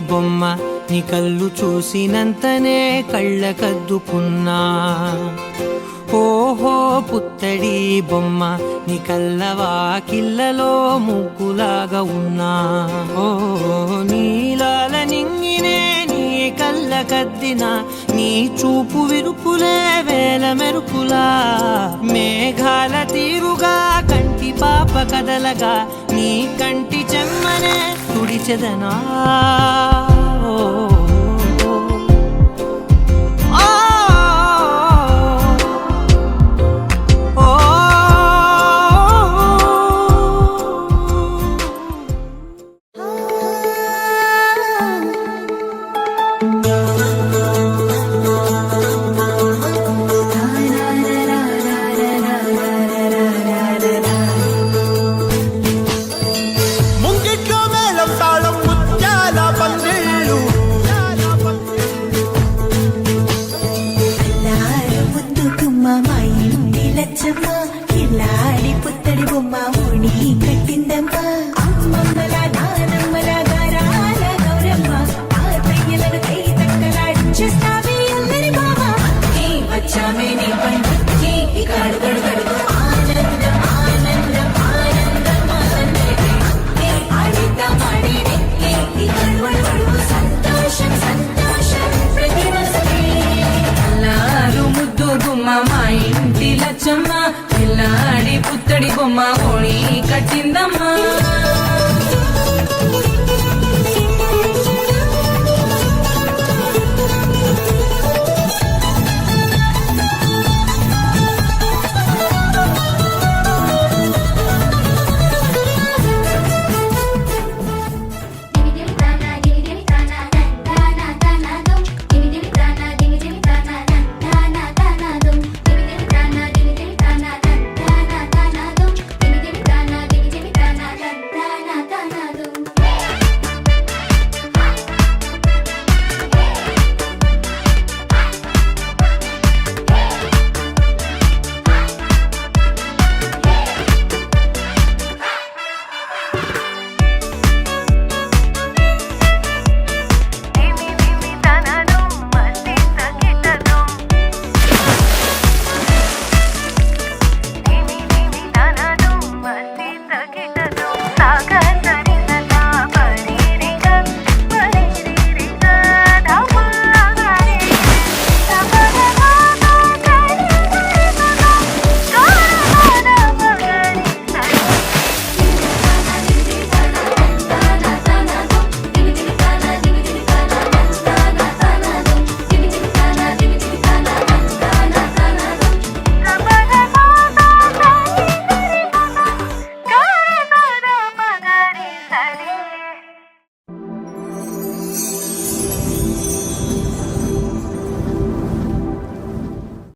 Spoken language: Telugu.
బొమ్మ నీ కళ్ళు చూసినంతనే కళ్ళకద్దుకున్నా. ఓహో పుత్తడి బొమ్మ నీ కళ్ళవాకిళ్ళలో ముగ్గులాగా ఉన్నా. ఓ నీలాల నింగినే నీ కళ్ళకద్దిన నీ చూపు విరుపులే వేల మెరుపులా. మేఘాల తీరుగా కంటి పాప కదలగా నీ కంటి చెమ్మనే తుడిచెదనా. కిల్లాడి పుత్తడి బొమ్మ ఓణి కట్టిందమ్మా. అమ్మమ్మల నానమ్మల గారాల గౌరమ్మ తాతయ్యలను కై తక్కలాడించేస్తావే అల్లరి బావ. వచ్చామే నీ పండుకి గడుగడు గడుగు ఆనందం ఆనందం ఆనందం ఆడిద్దాం ఆడినే గడుగడు గడుగు సంతోషం సంతోషం ప్రతి వస్తే. అల్లారు ముద్దు గుమ్మ మా ఇంటి లచ్చమ్మ పిల్లాడి పుత్తడి బొమ్మ ఓణి కట్టిందమ్మా.